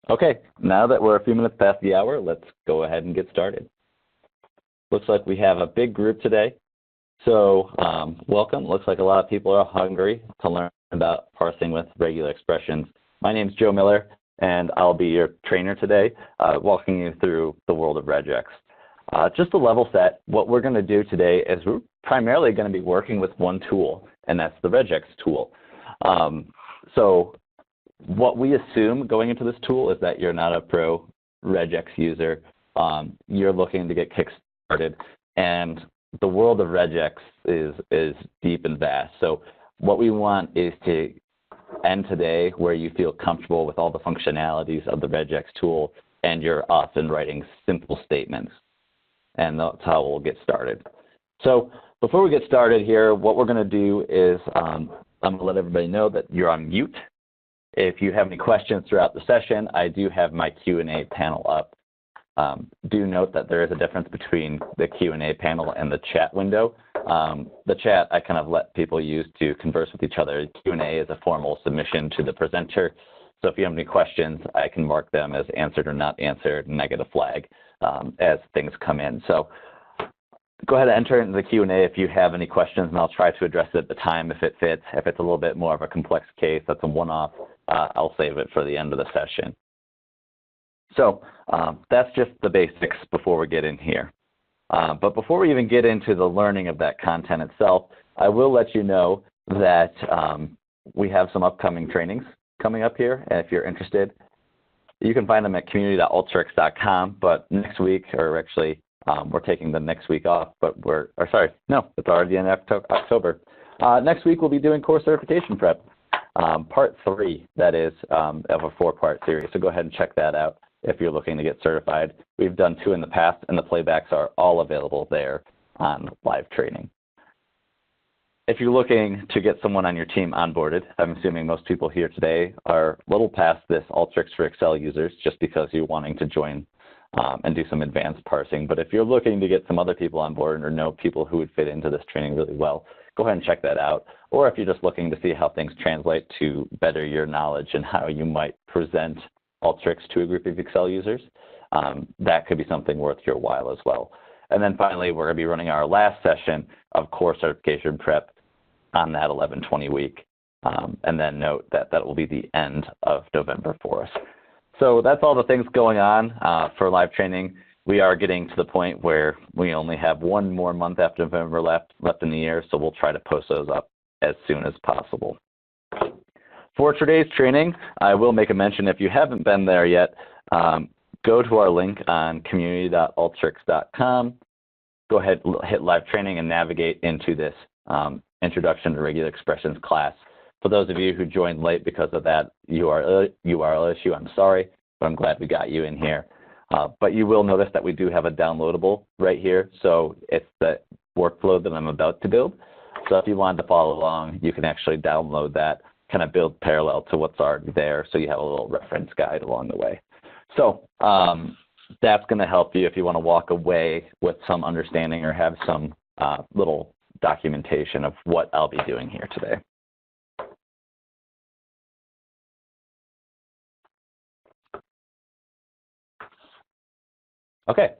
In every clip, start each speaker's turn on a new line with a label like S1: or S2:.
S1: Okay, now that we're a few minutes past the hour, let's go ahead and get started. Looks like we have a big group today. So welcome. Looks like a lot of people are hungry to learn about parsing with regular expressions. My name is Joe Miller, and I'll be your trainer today, walking you through the world of RegEx. Just to level set, what we're going to do today is we're primarily going to be working with one tool, and that's the RegEx tool. So what we assume going into this tool is that you're not a pro RegEx user. You're looking to get kick-started, and the world of RegEx is deep and vast. So what we want is to end today where you feel comfortable with all the functionalities of the RegEx tool and you're off and writing simple statements. And that's how we'll get started. So before we get started here, what we're going to do is I'm going to let everybody know that you're on mute. If you have any questions throughout the session, I do have my Q&A panel up. Do note that there is a difference between the Q&A panel and the chat window. The chat I kind of let people use to converse with each other. Q&A is a formal submission to the presenter. So if you have any questions, I can mark them as answered or not answered, and I get a flag as things come in. So go ahead and enter into the Q&A if you have any questions, and I'll try to address it at the time if it fits. If it's a little bit more of a complex case, that's a one-off, I'll save it for the end of the session. So that's just the basics before we get in here. But before we even get into the learning of that content itself, I will let you know that we have some upcoming trainings coming up here. And if you're interested, you can find them at community.alteryx.com. But next week, or actually we're taking the next week off, but it's already in October. Next week we'll be doing course certification prep, part 3, that is, of a 4-part series. So go ahead and check that out if you're looking to get certified. We've done 2 in the past, and the playbacks are all available there on live training. If you're looking to get someone on your team onboarded, I'm assuming most people here today are a little past this Alteryx for Excel users just because you're wanting to join and do some advanced parsing. But if you're looking to get some other people on board or know people who would fit into this training really well, go ahead and check that out. Or if you're just looking to see how things translate to better your knowledge and how you might present Alteryx to a group of Excel users, that could be something worth your while as well. And then finally, we're going to be running our last session of course certification prep on that 11/20 week. And then note that that will be the end of November for us. So that's all the things going on for live training. We are getting to the point where we only have 1 more month after November left in the year, so we'll try to post those up as soon as possible. For today's training, I will make a mention, if you haven't been there yet, go to our link on community.alteryx.com. Go ahead, hit live training, and navigate into this Introduction to Regular Expressions class. For those of you who joined late because of that URL issue, I'm sorry, but I'm glad we got you in here. But you will notice that we do have a downloadable right here. So it's the workflow that I'm about to build. So if you wanted to follow along, you can actually download that, kind of build parallel to what's already there, so you have a little reference guide along the way. So that's going to help you if you want to walk away with some understanding or have some little documentation of what I'll be doing here today. Okay,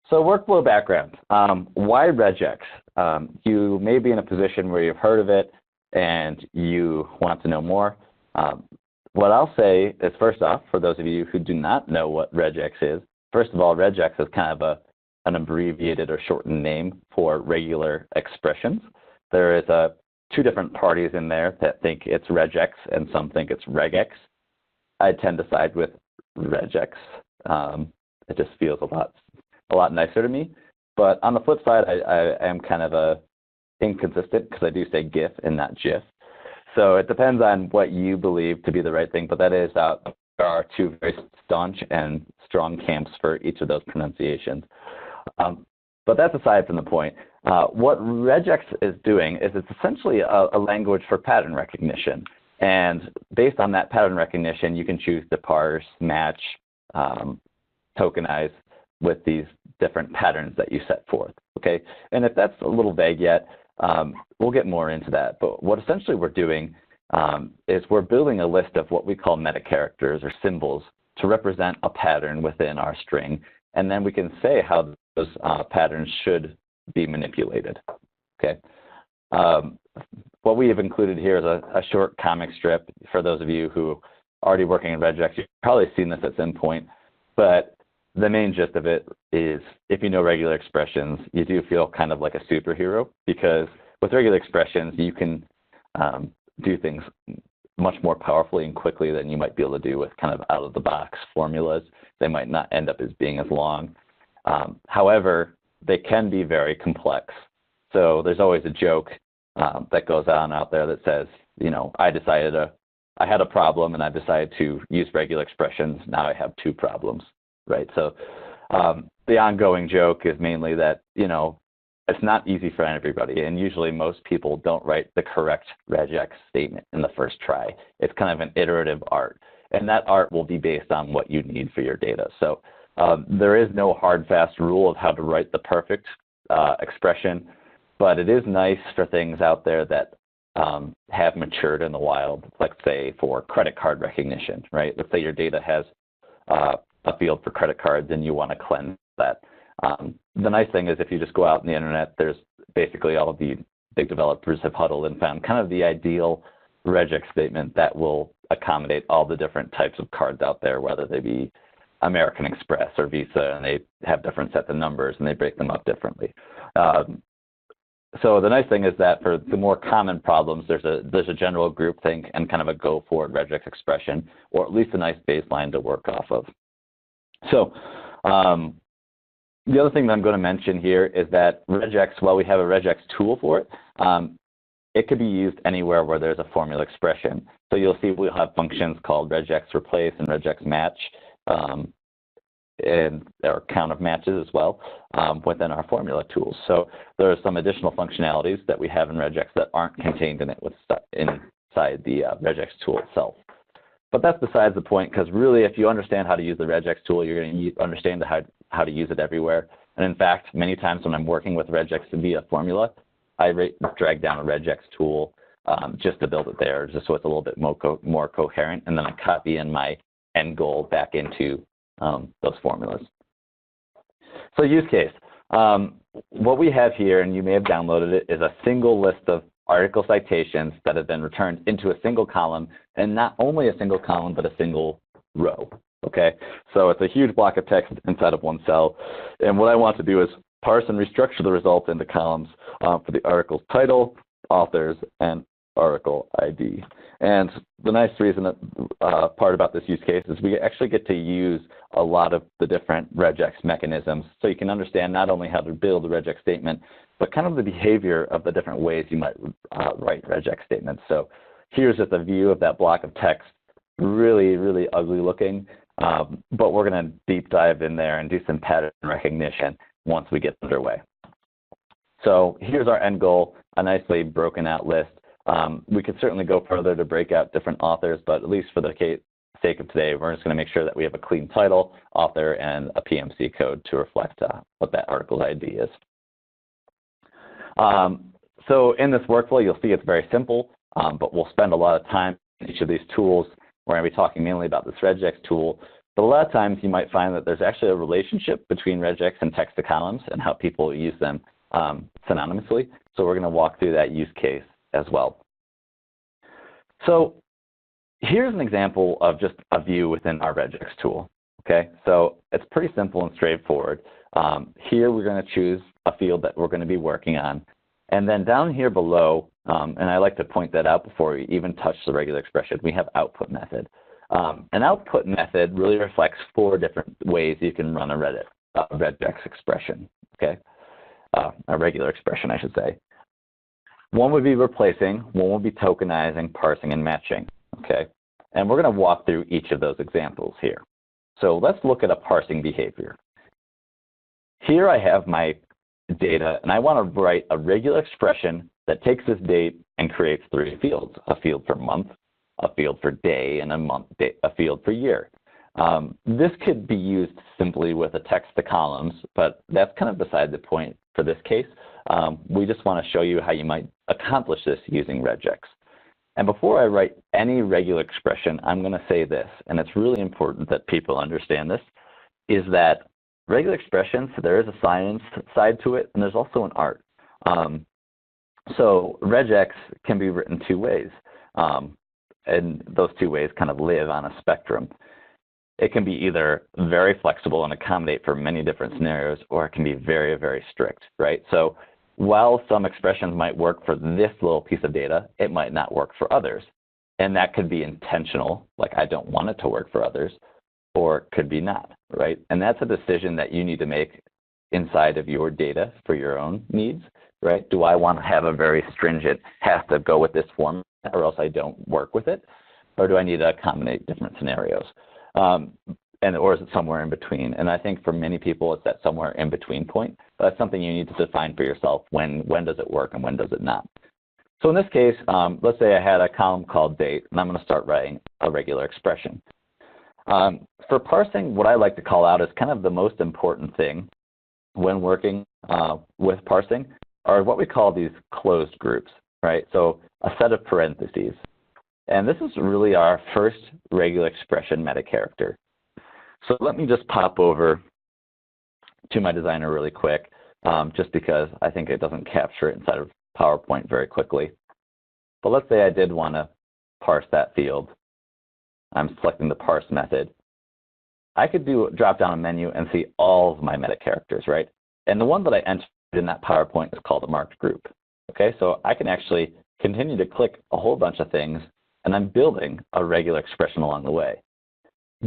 S1: so workflow background. Why RegEx? You may be in a position where you've heard of it and you want to know more. What I'll say is, first off, for those of you who do not know what RegEx is, first of all, RegEx is kind of an abbreviated or shortened name for regular expressions. There is 2 different parties in there that think it's RegEx and some think it's RegEx. I tend to side with RegEx. It just feels a lot nicer to me. But on the flip side, I am kind of inconsistent because I do say GIF and not GIF. So it depends on what you believe to be the right thing. But that is, there are 2 very staunch and strong camps for each of those pronunciations. But that's aside from the point. What RegEx is doing is it's essentially a language for pattern recognition. And based on that pattern recognition, you can choose to parse, match, tokenize with these different patterns that you set forth, okay? And if that's a little vague yet, we'll get more into that. But what essentially we're doing is we're building a list of what we call meta characters or symbols to represent a pattern within our string, and then we can say how those patterns should be manipulated. Okay. What we have included here is a short comic strip. For those of you who are already working in RegEx, you've probably seen this at some point, but the main gist of it is if you know regular expressions, you do feel kind of like a superhero, because with regular expressions, you can do things much more powerfully and quickly than you might be able to do with kind of out-of-the-box formulas. They might not end up as being as long. However, they can be very complex. So there's always a joke that goes on out there that says, you know, I had a problem and I decided to use regular expressions. Now I have two problems, right? So the ongoing joke is mainly that, you know, it's not easy for everybody, and usually most people don't write the correct RegEx statement in the first try. It's kind of an iterative art, and that art will be based on what you need for your data. So there is no hard, fast rule of how to write the perfect expression, but it is nice for things out there that have matured in the wild, like say for credit card recognition, right? Let's say your data has a field for credit cards and you want to cleanse that. The nice thing is if you just go out on the internet, there's basically all of the big developers have huddled and found kind of the ideal RegEx statement that will accommodate all the different types of cards out there, whether they be American Express or Visa, and they have different sets of numbers and they break them up differently. So the nice thing is that for the more common problems, there's a general groupthink and kind of a go for it RegEx expression, or at least a nice baseline to work off of. So the other thing that I'm going to mention here is that RegEx, while we have a RegEx tool for it, it could be used anywhere where there's a formula expression. So you'll see we'll have functions called RegEx replace and RegEx match, and there are count of matches as well within our formula tools. So there are some additional functionalities that we have in RegEx that aren't contained in it inside the RegEx tool itself. But that's besides the point, because really if you understand how to use the RegEx tool, you're going to understand how to use it everywhere. And in fact, many times when I'm working with RegEx via formula, I drag down a RegEx tool just to build it there, just so it's a little bit more coherent, and then I copy in my end goal back into those formulas. So use case. What we have here, and you may have downloaded it, is a single list of article citations that have been returned into a single column, and not only a single column, but a single row. Okay, so it's a huge block of text inside of one cell, and what I want to do is parse and restructure the results into columns for the article's title, authors, and article ID. And the nice part about this use case is we actually get to use a lot of the different RegEx mechanisms, so you can understand not only how to build a RegEx statement, but kind of the behavior of the different ways you might write RegEx statements. So here's just a view of that block of text, really, really ugly looking, but we're going to deep dive in there and do some pattern recognition once we get underway. So here's our end goal, a nicely broken out list. We could certainly go further to break out different authors, but at least for the sake of today, we're just going to make sure that we have a clean title, author, and a PMC code to reflect what that article ID is. So in this workflow, you'll see it's very simple, but we'll spend a lot of time in each of these tools. We're going to be talking mainly about this RegEx tool, but a lot of times you might find that there's actually a relationship between RegEx and text to columns and how people use them synonymously. So we're going to walk through that use case as well. So here's an example of just a view within our RegEx tool. Okay, so it's pretty simple and straightforward. Here we're going to choose a field that we're going to be working on. And then down here below, and I like to point that out before we even touch the regular expression, we have output method. An output method really reflects 4 different ways you can run a RegEx expression, okay? A regular expression, I should say. One would be replacing, one would be tokenizing, parsing, and matching, okay? And we're going to walk through each of those examples here. So let's look at a parsing behavior. Here I have my data, and I want to write a regular expression that takes this date and creates 3 fields, a field for month, a field for day, and a field for year. This could be used simply with a text to columns, but that's kind of beside the point for this case. We just want to show you how you might accomplish this using RegEx. And before I write any regular expression, I'm going to say this, and it's really important that people understand this, is that regular expressions, there is a science side to it, and there's also an art. So RegEx can be written two ways, and those two ways kind of live on a spectrum. It can be either very flexible and accommodate for many different scenarios, or it can be very, very strict, right? So while some expressions might work for this little piece of data, it might not work for others. And that could be intentional, like I don't want it to work for others, or it could be not, right? And that's a decision that you need to make inside of your data for your own needs, right? Do I want to have a very stringent, has to go with this format, or else I don't work with it? Or do I need to accommodate different scenarios? Or is it somewhere in between? And I think for many people, it's that somewhere in between point. But that's something you need to define for yourself. When does it work and when does it not? So in this case, let's say I had a column called date, and I'm going to start writing a regular expression. For parsing, what I like to call out is kind of the most important thing when working with parsing are what we call these closed groups, right? So a set of parentheses. And this is really our first regular expression meta character. So let me just pop over to my designer really quick, just because I think it doesn't capture it inside of PowerPoint very quickly. But let's say I did want to parse that field. I'm selecting the parse method. I could drop down a menu and see all of my meta characters, right? And the one that I entered in that PowerPoint is called a marked group. Okay, so I can actually continue to click a whole bunch of things, and I'm building a regular expression along the way.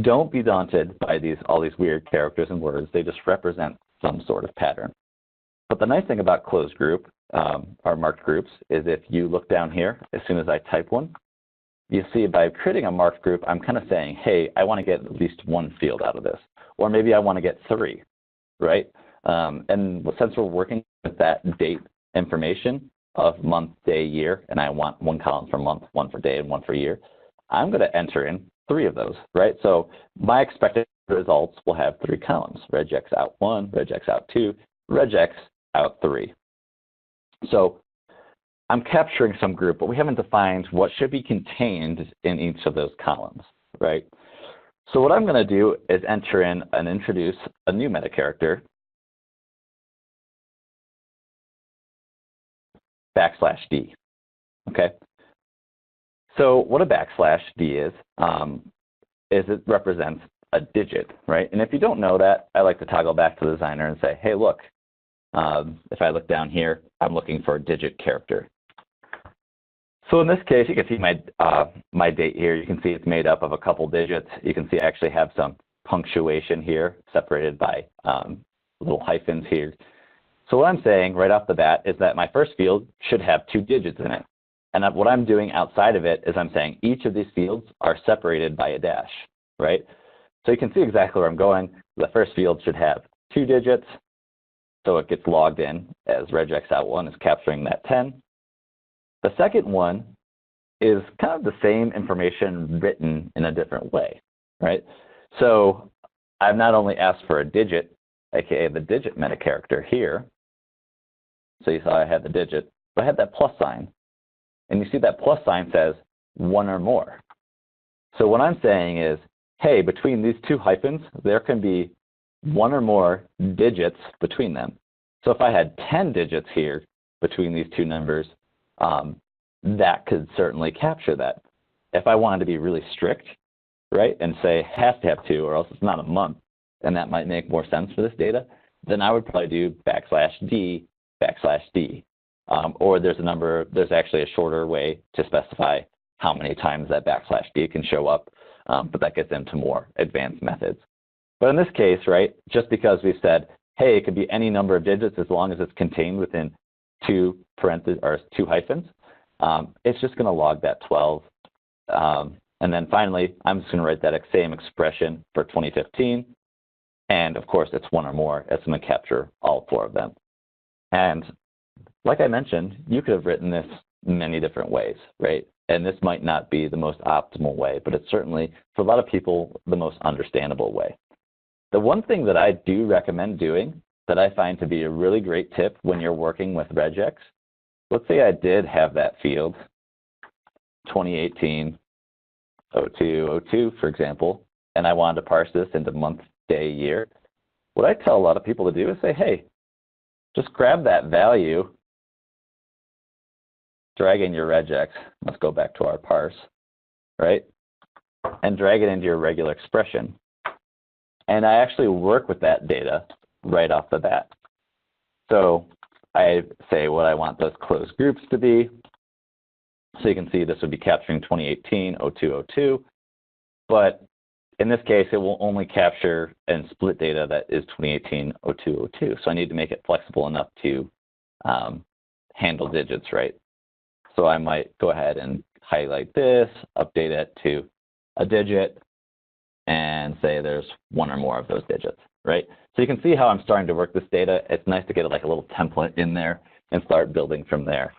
S1: Don't be daunted by all these weird characters and words. They just represent some sort of pattern. But the nice thing about closed group, or marked groups, is if you look down here, as soon as I type one, you see by creating a marked group, I'm kind of saying, hey, I want to get at least one field out of this. Or maybe I want to get three, right? And since we're working with that date information of month, day, year, and I want one column for month, one for day, and one for year, I'm going to enter in three of those, right? So my expected results will have three columns: RegEx out 1, RegEx out 2, RegEx out 3. So I'm capturing some group, but we haven't defined what should be contained in each of those columns, right? So what I'm going to do is enter in and introduce a new meta character, \d. Okay. So what a \d is it represents a digit, right? And if you don't know that, I like to toggle back to the designer and say, hey, look, if I look down here, I'm looking for a digit character. So in this case, you can see my date here. You can see it's made up of a couple digits. You can see I actually have some punctuation here separated by little hyphens here. So what I'm saying right off the bat is that my first field should have 2 digits in it. And what I'm doing outside of it is I'm saying each of these fields are separated by a dash, right? So you can see exactly where I'm going. The first field should have 2 digits, so it gets logged in as RegEx out 1 is capturing that 10. The second one is kind of the same information written in a different way, right? So I've not only asked for a digit, aka the digit meta character here. So you saw I had the digit, but I had that plus sign. And you see that plus sign says 1 or more. So what I'm saying is, hey, between these 2 hyphens, there can be 1 or more digits between them. So if I had 10 digits here between these 2 numbers, that could certainly capture that. If I wanted to be really strict, right, and say has to have 2 or else it's not a month, and that might make more sense for this data, then I would probably do \d, \d. Or there's actually a shorter way to specify how many times that \d can show up, but that gets into more advanced methods. But in this case, right, just because we said, hey, it could be any number of digits as long as it's contained within 2 parentheses or 2 hyphens, it's just going to log that 12. And then finally, I'm just going to write that same expression for 2015. And of course, it's 1 or more. It's going to capture all 4 of them. And like I mentioned, you could have written this many different ways, right? And this might not be the most optimal way, but it's certainly, for a lot of people, the most understandable way. The one thing that I do recommend doing that I find to be a really great tip when you're working with RegEx, let's say I did have that field 2018 0202, for example, and I wanted to parse this into month, day, year, what I tell a lot of people to do is say, hey, just grab that value, drag in your regex. Let's go back to our parse, right? And drag it into your regular expression. And I actually work with that data right off the bat. So I say what I want those closed groups to be. So you can see this would be capturing 2018 0202, but in this case, it will only capture and split data that is 2018 0202. So I need to make it flexible enough to handle digits, right? So I might go ahead and highlight this, update it to a digit, and say there's one or more of those digits, right? So you can see how I'm starting to work this data. It's nice to get like a little template in there and start building from there.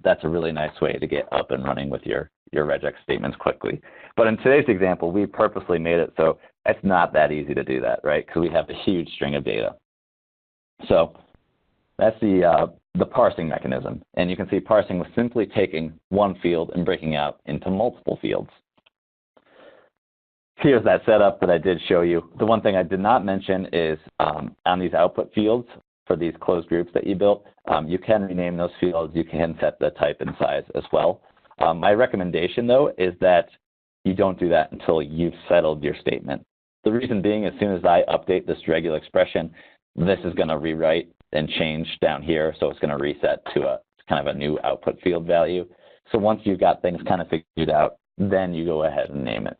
S1: That's a really nice way to get up and running with your regex statements quickly. But in today's example, we purposely made it so it's not that easy to do that, right? Because we have a huge string of data. So that's the parsing mechanism. And you can see parsing was simply taking one field and breaking out into multiple fields. Here's that setup that I did show you. The one thing I did not mention is on these output fields for these closed groups that you built, you can rename those fields. You can set the type and size as well. My recommendation, though, is that you don't do that until you've settled your statement. The reason being, as soon as I update this regular expression, this is going to rewrite and change down here. So it's going to reset to a kind of a new output field value. So once you've got things kind of figured out, then you go ahead and name it.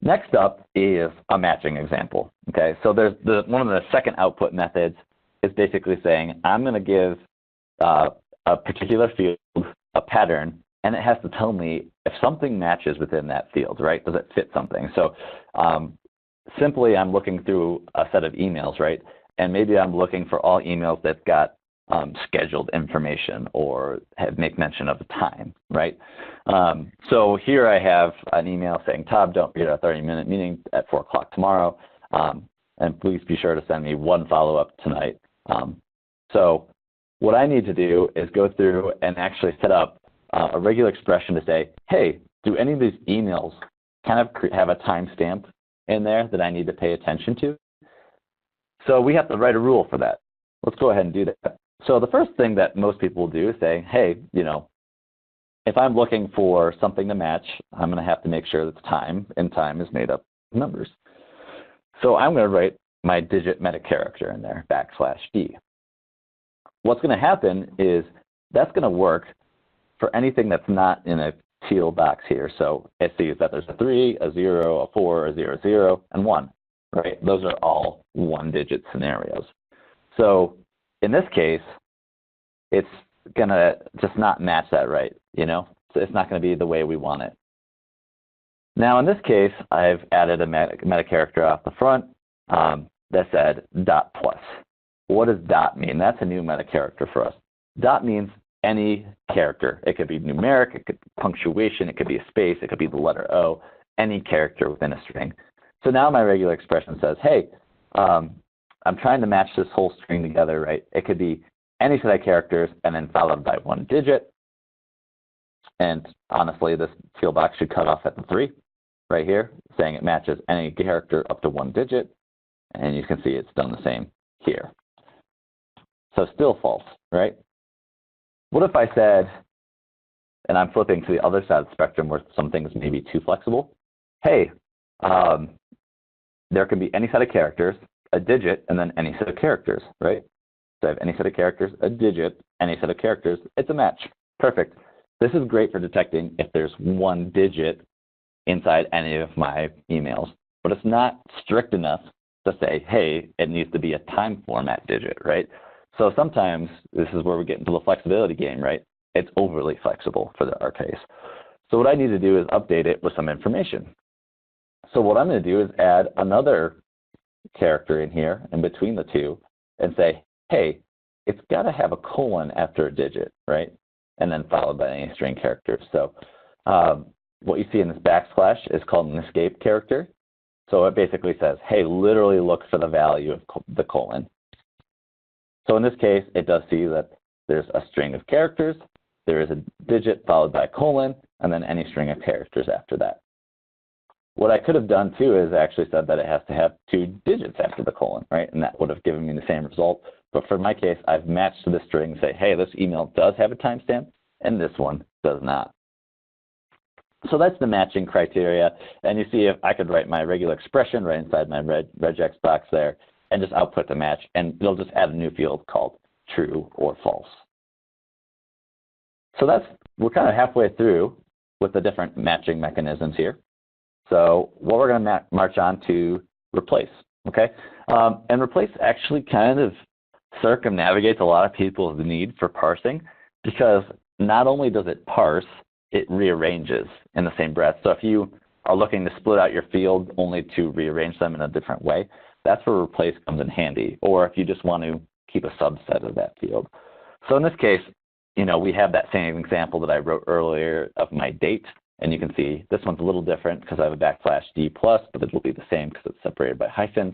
S1: Next up is a matching example. Okay, so there's one of the second output methods is basically saying I'm going to give a particular field a pattern, and it has to tell me if something matches within that field, right? Does it fit something? So simply I'm looking through a set of emails, right? And maybe I'm looking for all emails that's got scheduled information or make mention of the time, right? So here I have an email saying, Todd, don't forget our 30-minute meeting at 4 o'clock tomorrow, and please be sure to send me one follow-up tonight. So what I need to do is go through and actually set up a regular expression to say, hey, do any of these emails kind of have a timestamp in there that I need to pay attention to? So we have to write a rule for that. Let's go ahead and do that. So the first thing that most people will do is say, hey, you know, if I'm looking for something to match, I'm going to have to make sure that time, and time is made up of numbers. So I'm going to write my digit meta character in there, \d. What's going to happen is that's going to work for anything that's not in a teal box here. So it sees that there's a 3, a 0, a 4, a 0, 0, and 1, right? Those are all one-digit scenarios. So in this case, it's going to just not match that right, you know? So it's not going to be the way we want it. Now in this case, I've added a meta character off the front that said dot plus. What does dot mean? That's a new meta character for us. Dot means any character. It could be numeric, it could be punctuation, it could be a space, it could be the letter O, any character within a string. So now my regular expression says, hey, I'm trying to match this whole string together, right? It could be any set of characters and then followed by one digit. And honestly, this teal box should cut off at the 3 right here, saying it matches any character up to one digit. And you can see it's done the same here. So still false, right? What if I said, and I'm flipping to the other side of the spectrum where some things may be too flexible, hey, there can be any set of characters, a digit, and then any set of characters, right? So I have any set of characters, a digit, any set of characters, it's a match. Perfect. This is great for detecting if there's one digit inside any of my emails, but it's not strict enough to say, hey, it needs to be a time format digit, right? So sometimes this is where we get into the flexibility game, right? It's overly flexible for our case. So what I need to do is update it with some information. So what I'm going to do is add another character in here in between the two and say, hey, it's got to have a colon after a digit, right? And then followed by any string characters. So what you see in this backslash is called an escape character. So it basically says, hey, literally look for the value of the colon. So in this case, it does see that there's a string of characters, there is a digit followed by a colon, and then any string of characters after that. What I could have done too is actually said that it has to have 2 digits after the colon, right? And that would have given me the same result. But for my case, I've matched to the string and say, hey, this email does have a timestamp, and this one does not. So that's the matching criteria. And you see if I could write my regular expression right inside my RegEx box there and just output the match, and it'll just add a new field called true or false. So we're kind of halfway through with the different matching mechanisms here. So what we're going to march on to replace, okay? And replace actually kind of circumnavigates a lot of people's need for parsing, because not only does it parse, it rearranges in the same breath. So if you are looking to split out your field only to rearrange them in a different way, that's where replace comes in handy, or if you just want to keep a subset of that field. So in this case, we have that same example that I wrote earlier of my date, and you can see this one's a little different because I have a /D+, but it will be the same because it's separated by hyphens.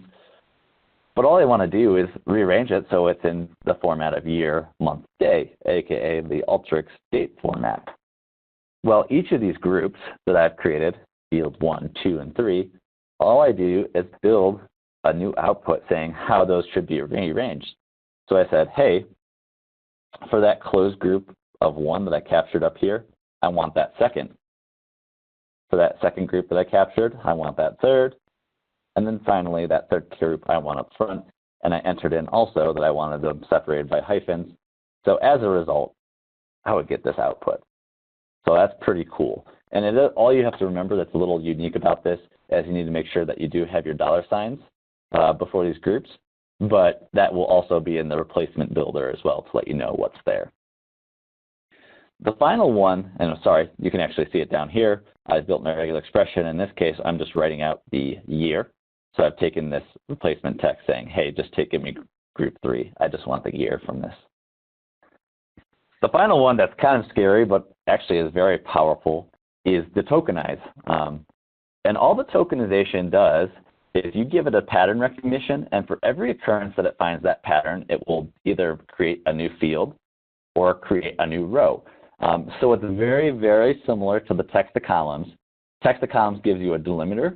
S1: But all I want to do is rearrange it so it's in the format of year, month, day, aka the Alteryx date format. Well, each of these groups that I've created, field 1, 2, and 3, all I do is build a new output saying how those should be rearranged. So I said, hey, for that closed group of 1 that I captured up here, I want that second. For that second group that I captured, I want that third. And then finally, that third group I want up front. And I entered in also that I wanted them separated by hyphens. So as a result, I would get this output. So that's pretty cool. And all you have to remember that's a little unique about this is you need to make sure that you do have your $signs before these groups. But that will also be in the replacement builder as well to let you know what's there. The final one, and I'm sorry, you can actually see it down here. I've built my regular expression. In this case, I'm just writing out the year. So I've taken this replacement text saying, hey, just give me group 3. I just want the year from this. The final one that's kind of scary, but actually is very powerful, is the tokenize. And all the tokenization does is you give it a pattern recognition, and for every occurrence that it finds that pattern, it will either create a new field or create a new row. So it's very, very similar to the text to columns. Text to columns gives you a delimiter,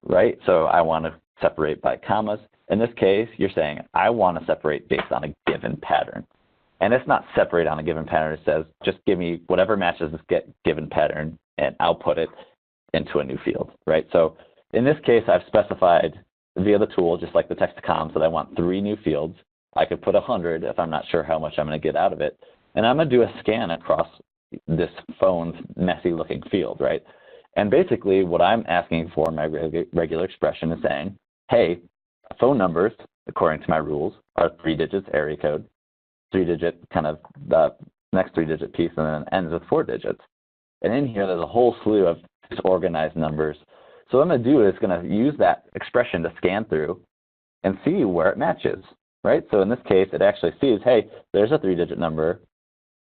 S1: right? So I want to separate by commas. In this case, you're saying I want to separate based on a given pattern. And it's not separate on a given pattern. It says just give me whatever matches this given pattern and output it into a new field, right? So in this case, I've specified via the tool, just like the text to columns, that I want 3 new fields. I could put 100 if I'm not sure how much I'm going to get out of it. And I'm going to do a scan across this phone's messy looking field, right? And basically what I'm asking for in my regular expression is saying, hey, phone numbers, according to my rules, are 3 digits area code, 3-digit kind of the next 3-digit piece, and then ends with 4 digits. And in here, there's a whole slew of disorganized numbers. So what I'm going to do is going to use that expression to scan through and see where it matches, right? So in this case, it actually sees, hey, there's a 3-digit number,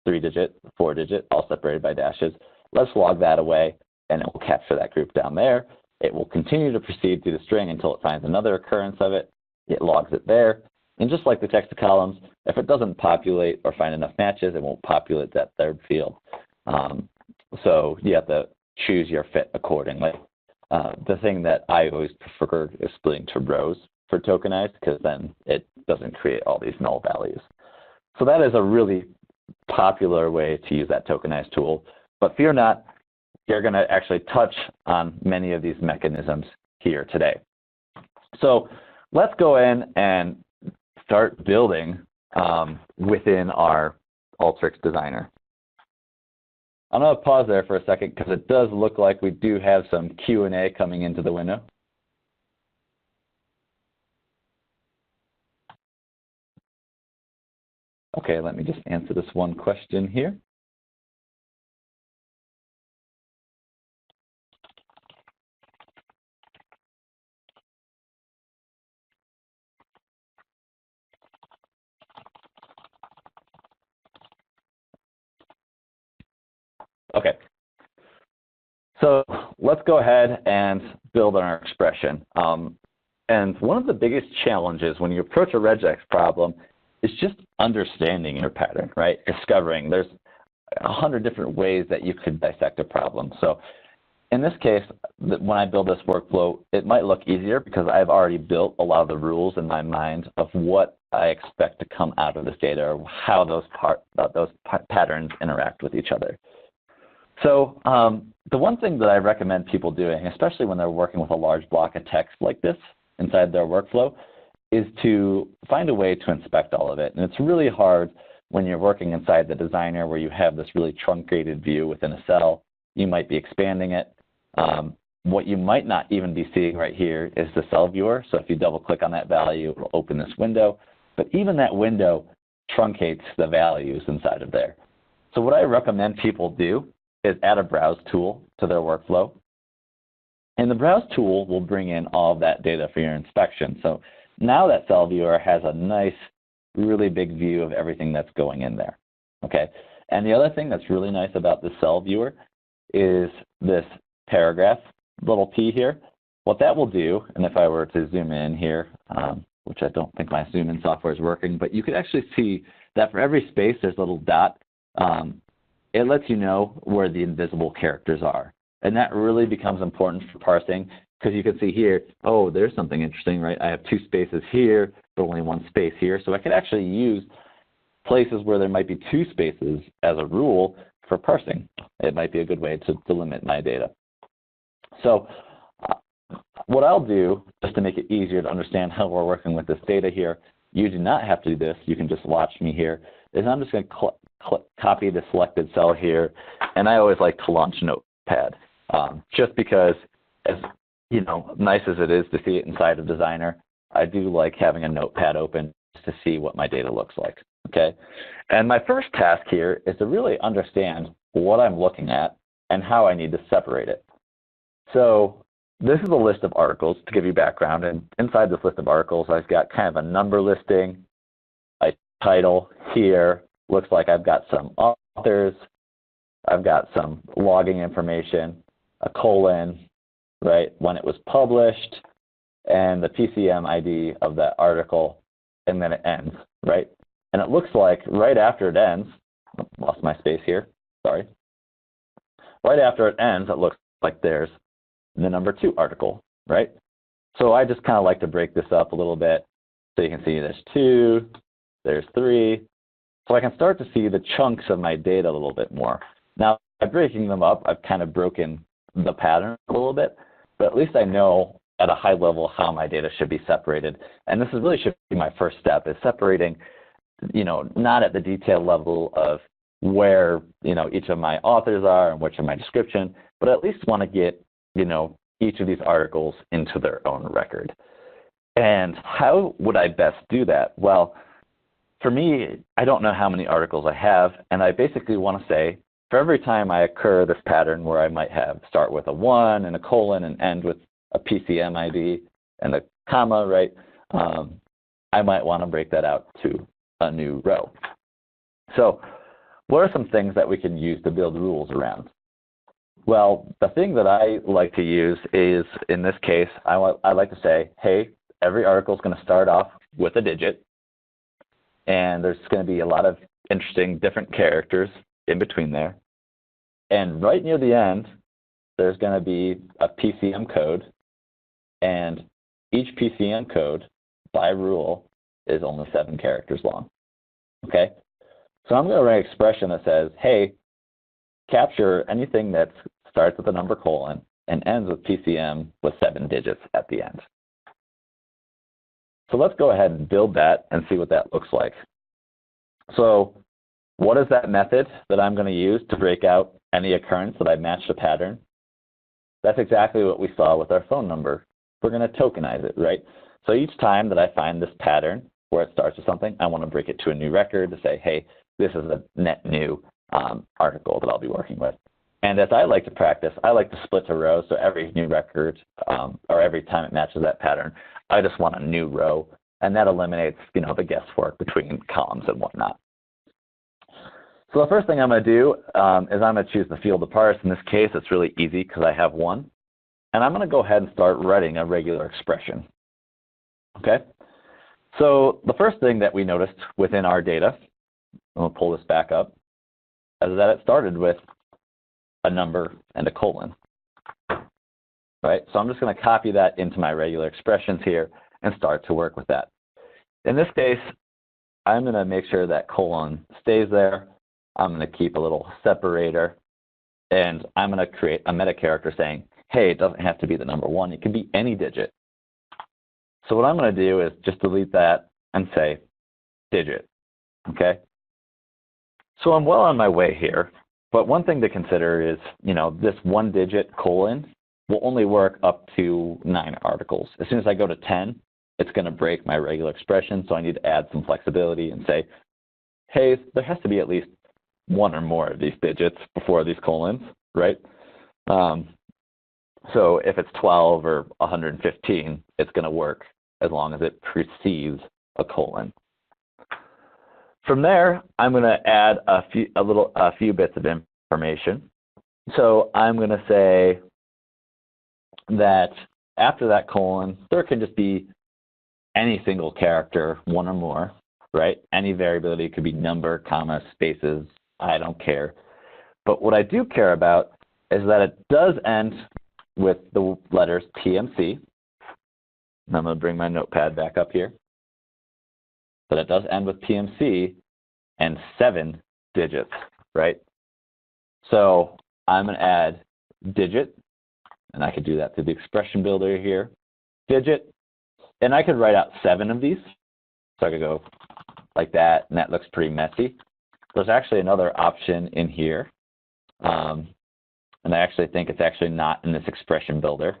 S1: 3-digit, 4-digit, all separated by dashes. Let's log that away, and it will capture that group down there. It will continue to proceed through the string until it finds another occurrence of it. It logs it there. And just like the text to columns, if it doesn't populate or find enough matches, it won't populate that third field. So you have to choose your fit accordingly. The thing that I always prefer is splitting to rows for Tokenize, because then it doesn't create all these null values. So that is a really popular way to use that Tokenize tool. But fear not, you're going to actually touch on many of these mechanisms here today. So let's go in and start building within our Alteryx designer. I'm going to pause there for a second because it does look like we do have some Q&A coming into the window. Okay, let me just answer this one question here. Okay, so let's go ahead and build on our expression. And one of the biggest challenges when you approach a RegEx problem is just understanding your pattern, right? Discovering there's 100 different ways that you could dissect a problem. So in this case, when I build this workflow, it might look easier because I've already built a lot of the rules in my mind of what I expect to come out of this data or how those patterns interact with each other. So the one thing that I recommend people doing, especially when they're working with a large block of text like this inside their workflow, is to find a way to inspect all of it. And it's really hard when you're working inside the designer where you have this really truncated view within a cell. You might be expanding it. What you might not even be seeing right here is the cell viewer. So if you double click on that value, it will open this window. But even that window truncates the values inside of there. So what I recommend people do is add a browse tool to their workflow. And the browse tool will bring in all of that data for your inspection. So now that cell viewer has a nice, really big view of everything that's going in there. Okay. And the other thing that's really nice about the cell viewer is this paragraph little p here. What that will do, and if I were to zoom in here, which I don't think my zoom in software is working, but you could actually see that for every space there's a little dot. It lets you know where the invisible characters are. And that really becomes important for parsing because you can see here, oh, there's something interesting, right? I have 2 spaces here, but only 1 space here. So I could actually use places where there might be 2 spaces as a rule for parsing. It might be a good way to delimit my data. So what I'll do, just to make it easier to understand how we're working with this data here, you do not have to do this. You can just watch me here, is I'm just going to copy the selected cell here. And I always like to launch Notepad, just because as nice as it is to see it inside of Designer, I do like having a Notepad open to see what my data looks like. Okay, and my first task here is to really understand what I'm looking at and how I need to separate it. So this is a list of articles to give you background, and inside this list of articles, I've got kind of a number listing, a title here. Looks like I've got some authors, I've got some logging information, a colon, right, when it was published, and the PCM ID of that article, and then it ends, right? And it looks like right after it ends, lost my space here, sorry. Right after it ends, it looks like there's the number 2 article, right? So I just kind of like to break this up a little bit. So you can see there's 2, there's 3. So I can start to see the chunks of my data a little bit more. Now, by breaking them up, I've kind of broken the pattern a little bit, but at least I know at a high level how my data should be separated. And this is really should be my first step, is separating, not at the detail level of where, each of my authors are and which of my description, but at least want to get, each of these articles into their own record. And how would I best do that? Well, for me, I don't know how many articles I have, and I basically want to say, for every time I occur this pattern where I might start with a 1 and a colon and end with a PCM ID and a comma, right? I might want to break that out to a new row. So what are some things that we can use to build rules around? Well, the thing that I like to use is, in this case, I like to say, hey, every article is going to start off with a digit, and there's going to be a lot of interesting different characters in between there. And right near the end, there's going to be a PCM code, and each PCM code, by rule, is only 7 characters long. Okay? So I'm going to write an expression that says, hey, capture anything that starts with the number colon and ends with PCM with 7 digits at the end. So let's go ahead and build that and see what that looks like. So what is that method that I'm going to use to break out any occurrence that I matched a pattern? That's exactly what we saw with our phone number. We're going to tokenize it, right? So each time that I find this pattern where it starts with something, I want to break it to a new record to say, hey, this is a net new article that I'll be working with. And as I like to practice, I like to split to rows. So every new record or every time it matches that pattern, I just want a new row. And that eliminates, the guesswork between columns and whatnot. So the first thing I'm going to do is I'm going to choose the field to parse. In this case, it's really easy because I have 1. And I'm going to go ahead and start writing a regular expression. Okay? So the first thing that we noticed within our data, I'll pull this back up, is that it started with a number and a colon, right? So I'm just going to copy that into my regular expressions here and start to work with that. In this case, I'm going to make sure that colon stays there. I'm going to keep a little separator, and I'm going to create a meta character saying, hey, it doesn't have to be the number 1. It can be any digit. So what I'm going to do is just delete that and say digit, okay? So I'm well on my way here, but one thing to consider is, this 1-digit colon will only work up to 9 articles. As soon as I go to 10, it's going to break my regular expression, so I need to add some flexibility and say, hey, there has to be at least 1 or more of these digits before these colons, right? So if it's 12 or 115, it's going to work as long as it precedes a colon. From there, I'm going to add a few bits of information. So I'm going to say that after that colon, there can just be any single character, 1 or more, right? Any variability could be number, comma, spaces. I don't care. But what I do care about is that it does end with the letters PMC. And I'm going to bring my notepad back up here. But it does end with PMC and 7 digits, right? So I'm going to add digit, and I could do that through the expression builder here. Digit, and I could write out 7 of these. So I could go like that, and that looks pretty messy. There's actually another option in here, and I actually think it's actually not in this expression builder.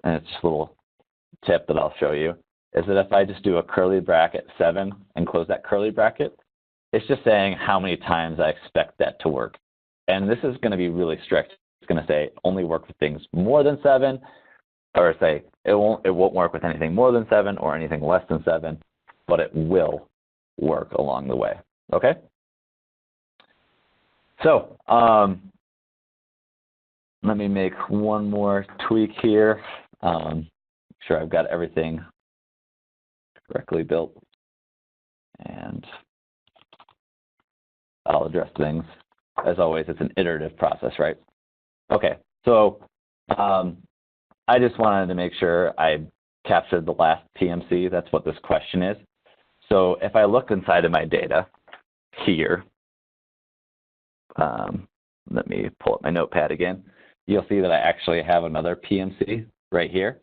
S1: And it's just a little tip that I'll show you, is that if I just do a curly bracket 7 and close that curly bracket, it's just saying how many times I expect that to work. And this is going to be really strict. It's going to say only work with things more than 7, or say it won't work with anything more than 7 or anything less than 7, but it will work along the way. Okay? So let me make one more tweak here. Make sure I've got everything correctly built, and I'll address things. As always, it's an iterative process, right? Okay, so I just wanted to make sure I captured the last PMC. That's what this question is. So if I look inside of my data here, let me pull up my notepad again. You'll see that I actually have another PMC right here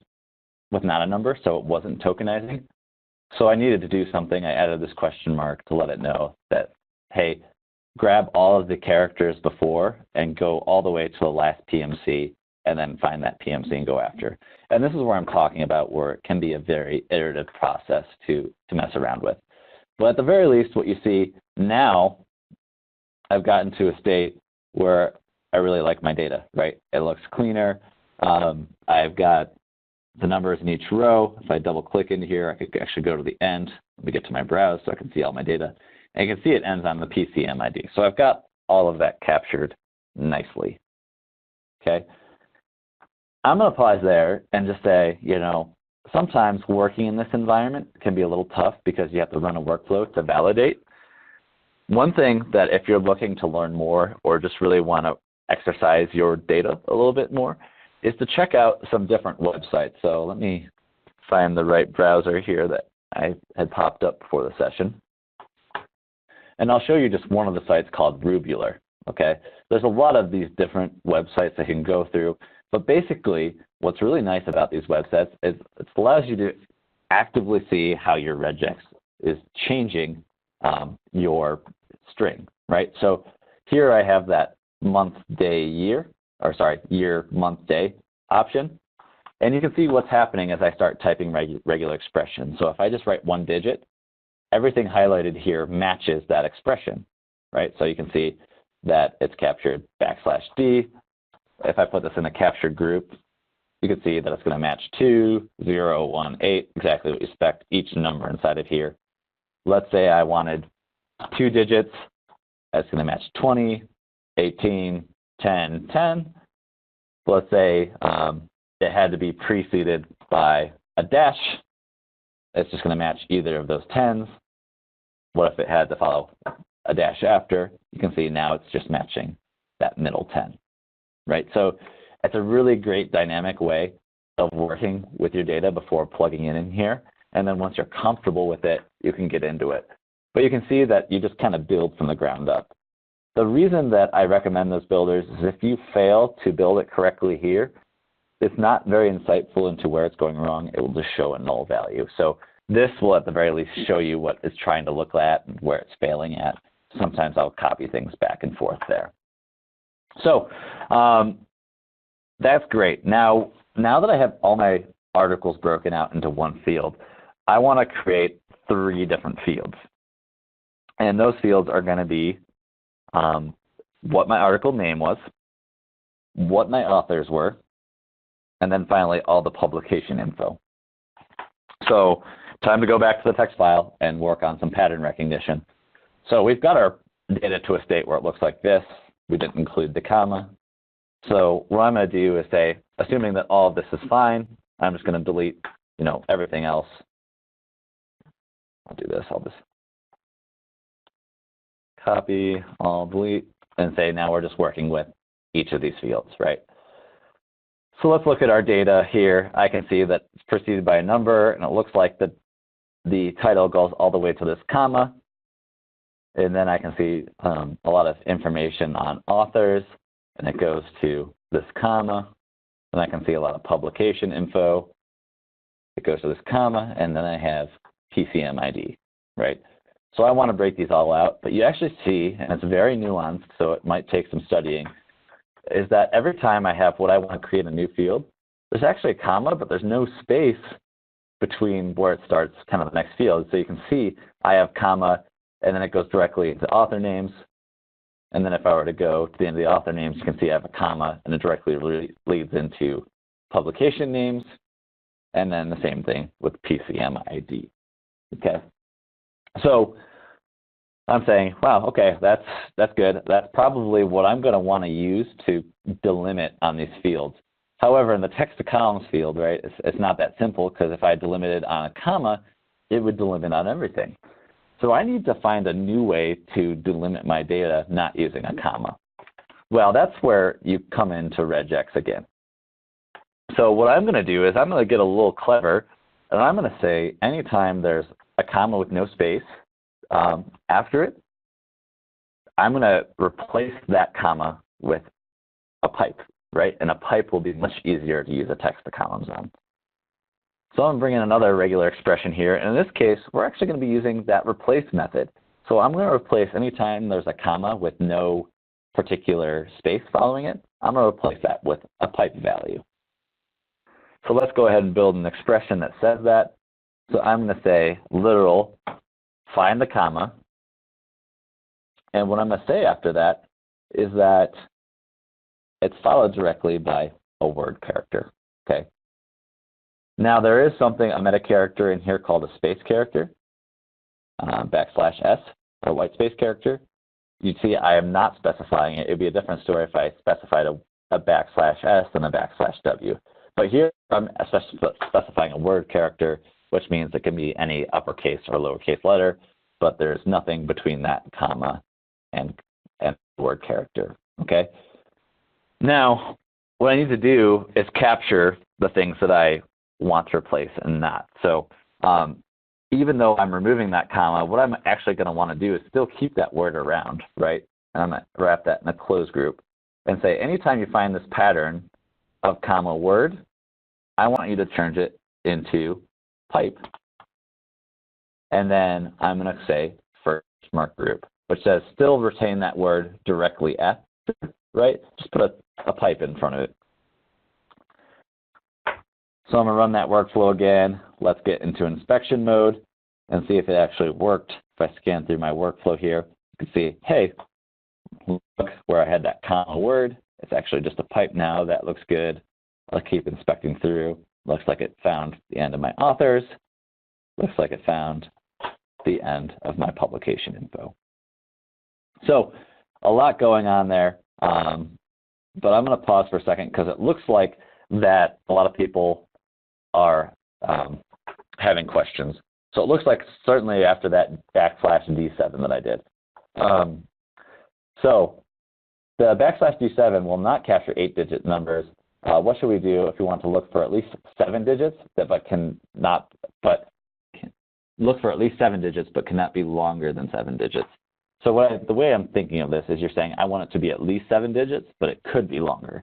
S1: with not a number, so it wasn't tokenizing. So I needed to do something. I added this question mark to let it know that, hey, grab all of the characters before and go all the way to the last PMC and then find that PMC and go after. And this is where I'm talking about where it can be a very iterative process to mess around with. But at the very least, what you see now, I've gotten to a state where I really like my data, right? It looks cleaner. I've got the numbers in each row. If I double click into here, I could actually go to the end. Let me get to my browse so I can see all my data. And you can see it ends on the PCM ID. So I've got all of that captured nicely. Okay. I'm going to pause there and just say, sometimes working in this environment can be a little tough because you have to run a workflow to validate. One thing that if you're looking to learn more or just really want to exercise your data a little bit more is to check out some different websites. So let me find the right browser here that I had popped up before the session. And I'll show you just one of the sites called Rubular, okay? There's a lot of these different websites that you can go through, but basically what's really nice about these websites is it allows you to actively see how your regex is changing your string, right? So here I have that month, day, year, or sorry, year, month, day option. And you can see what's happening as I start typing regular expressions. So if I just write 1 digit, everything highlighted here matches that expression, right? So you can see that it's captured \D. If I put this in a captured group, you can see that it's going to match 2, 0, 1, 8, exactly what you expect, each number inside of here. Let's say I wanted 2 digits. That's going to match 20, 18, 10, 10. Let's say it had to be preceded by a dash. It's just going to match either of those 10s. What if it had to follow a dash after, you can see now it's just matching that middle 10, right? So it's a really great dynamic way of working with your data before plugging it in here. And then once you're comfortable with it, you can get into it. But you can see that you just kind of build from the ground up. The reason that I recommend those builders is if you fail to build it correctly here, it's not very insightful into where it's going wrong. It will just show a null value. So this will at the very least show you what it's trying to look at and where it's failing at. Sometimes I'll copy things back and forth there. So that's great. Now that I have all my articles broken out into one field, I want to create 3 different fields. And those fields are going to be what my article name was, what my authors were, and then finally all the publication info. So time to go back to the text file and work on some pattern recognition. So we've got our data to a state where it looks like this. We didn't include the comma. So what I'm going to do is say, assuming that all of this is fine, I'm just going to delete, everything else. I'll do this. I'll just copy, I'll delete, and say now we're just working with each of these fields, right? So let's look at our data here. I can see that it's preceded by a number, and it looks like the title goes all the way to this comma. And then I can see a lot of information on authors, and it goes to this comma. And I can see a lot of publication info. It goes to this comma, and then I have PCM ID, right? So I want to break these all out, but you actually see, and it's very nuanced, so it might take some studying, is that every time I have what I want to create a new field, there's actually a comma, but there's no space between where it starts kind of the next field. So you can see I have comma, and then it goes directly into author names. And then if I were to go to the end of the author names, you can see I have a comma, and it directly leads into publication names, and then the same thing with PCM ID. Okay. So I'm saying, wow, okay, that's good. That's probably what I'm going to want to use to delimit on these fields. However, in the text to columns field, right, it's not that simple, because if I delimited on a comma, it would delimit on everything. So I need to find a new way to delimit my data not using a comma. Well, that's where you come into RegEx again. So what I'm going to do is I'm going to get a little clever, and I'm going to say anytime there's a comma with no space after it, I'm going to replace that comma with a pipe, right? And a pipe will be much easier to use a text to columns on. So I'm bringing another regular expression here. And in this case, we're actually going to be using that replace method. So I'm going to replace anytime there's a comma with no particular space following it, I'm going to replace that with a pipe value. So let's go ahead and build an expression that says that. So I'm going to say literal, find the comma. And what I'm going to say after that is that it's followed directly by a word character, okay? Now there is something, a meta character in here called a space character, \s, a white space character. You'd see I am not specifying it. It'd be a different story if I specified a \s and a \w. But here I'm specifying a word character, which means it can be any uppercase or lowercase letter, but there's nothing between that comma and word character, okay? Now, what I need to do is capture the things that I want to replace and not. So even though I'm removing that comma, what I'm actually going to want to do is still keep that word around, right? And I'm going to wrap that in a close group and say anytime you find this pattern of comma word, I want you to change it into pipe. And then I'm going to say first mark group, which says still retain that word directly after, right? Just put a pipe in front of it. So I'm going to run that workflow again. Let's get into inspection mode and see if it actually worked. If I scan through my workflow here, you can see, hey, look where I had that comma word. It's actually just a pipe now. That looks good. I'll keep inspecting through. Looks like it found the end of my authors. Looks like it found the end of my publication info. So a lot going on there, but I'm going to pause for a second because it looks like that a lot of people are having questions. So it looks like certainly after that \D7 that I did. So the /G7 will not capture 8-digit numbers. What should we do if we want to look for at least 7 digits, look for at least 7 digits, but cannot be longer than 7 digits? So the way I'm thinking of this is you're saying I want it to be at least 7 digits, but it could be longer.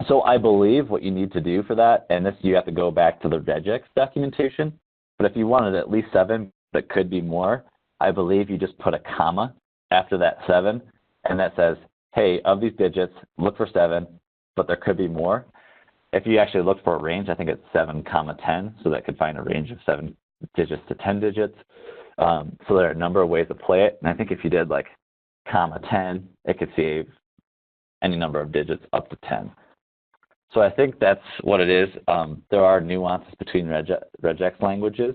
S1: So I believe what you need to do for that, and this you have to go back to the RegEx documentation, but if you wanted at least 7, but could be more, I believe you just put a comma after that 7, and that says, hey, of these digits, look for 7, but there could be more. If you actually look for a range, I think it's 7, 10, so that could find a range of 7 digits to 10 digits. So there are a number of ways to play it, and I think if you did like comma 10, it could save any number of digits up to 10. So I think that's what it is. There are nuances between RegEx languages,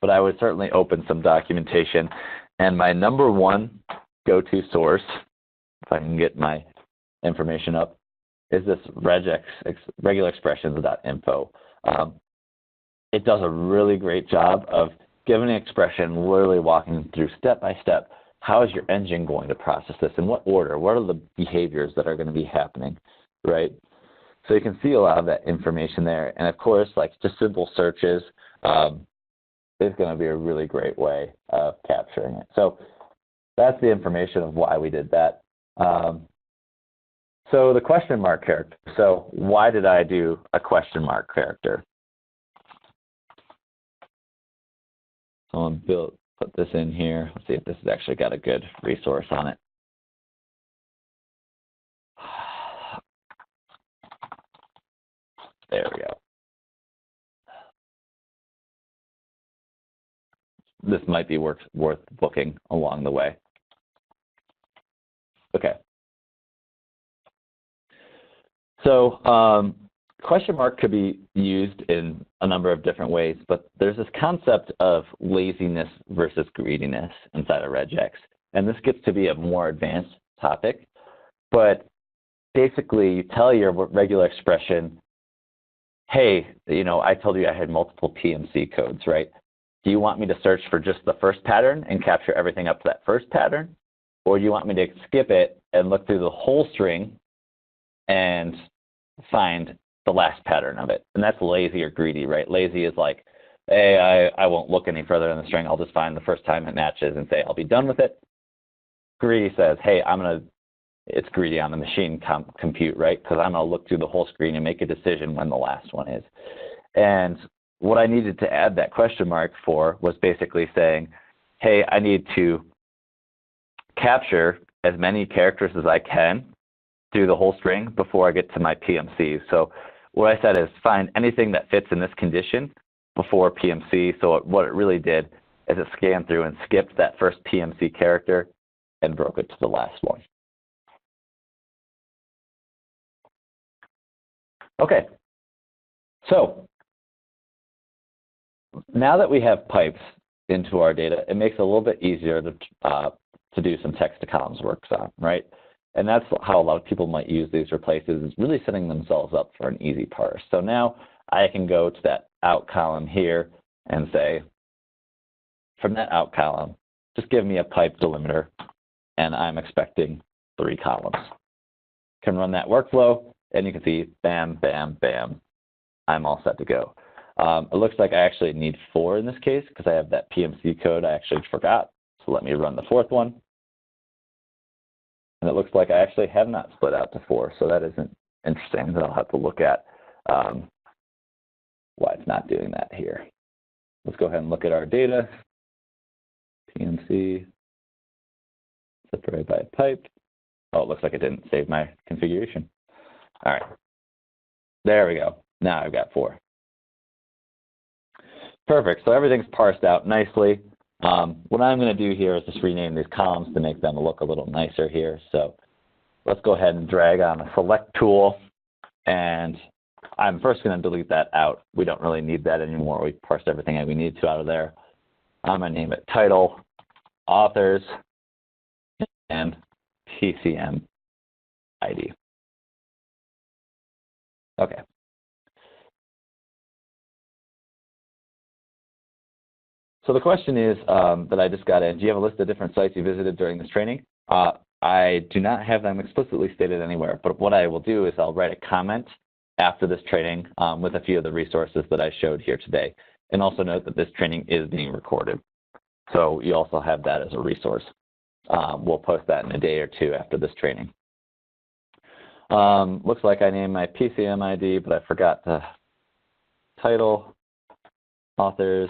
S1: but I would certainly open some documentation. And my number one go-to source, if I can get my information up, is this RegEx, regularexpressions.info. It does a really great job of giving an expression, literally walking through step by step, how is your engine going to process this, in what order, what are the behaviors that are going to be happening, right? So you can see a lot of that information there. And of course, like just simple searches is going to be a really great way of capturing it. So that's the information of why we did that. So the question mark character. So why did I do a question mark character? So I'm going to put this in here. Let's see if this has actually got a good resource on it. There we go. This might be worth booking along the way. Okay. So question mark could be used in a number of different ways, but there's this concept of laziness versus greediness inside of RegEx. And this gets to be a more advanced topic. But basically, you tell your regular expression, hey, I told you I had multiple PMC codes, right? Do you want me to search for just the first pattern and capture everything up to that first pattern? Or do you want me to skip it and look through the whole string and find the last pattern of it? And that's lazy or greedy, right? Lazy is like, hey, I won't look any further in the string. I'll just find the first time it matches and say I'll be done with it. Greedy says, hey, it's greedy on the machine compute, right? Because I'm going to look through the whole screen and make a decision when the last one is. And what I needed to add that question mark for was basically saying, hey, I need to capture as many characters as I can through the whole string before I get to my PMC. So what I said is find anything that fits in this condition before PMC. So what it really did is it scanned through and skipped that first PMC character and broke it to the last one. Okay, so now that we have pipes into our data, it makes it a little bit easier to do some text to columns works on, right? And that's how a lot of people might use these replaces, is really setting themselves up for an easy parse. So now I can go to that out column here and say, from that out column, just give me a pipe delimiter, and I'm expecting 3 columns. Can run that workflow, and you can see, bam, bam, bam, I'm all set to go. It looks like I actually need 4 in this case because I have that PMC code I actually forgot. So let me run the 4th one. And it looks like I actually have not split out to 4, so that isn't interesting. That I'll have to look at why it's not doing that here. Let's go ahead and look at our data. PMC, separated by a pipe. Oh, it looks like it didn't save my configuration. All right, there we go. Now I've got 4. Perfect, so everything's parsed out nicely. What I'm going to do here is just rename these columns to make them look a little nicer here. So let's go ahead and drag on a select tool, and I'm first going to delete that out. We don't really need that anymore. We parsed everything that we need to out of there. I'm going to name it title, authors, and TCM ID. Okay. So the question is that I just got in, do you have a list of different sites you visited during this training? I do not have them explicitly stated anywhere, but what I will do is I'll write a comment after this training with a few of the resources that I showed here today. And also note that this training is being recorded. So you also have that as a resource. We'll post that in a day or two after this training. Looks like I named my PCM ID, but I forgot the title, authors,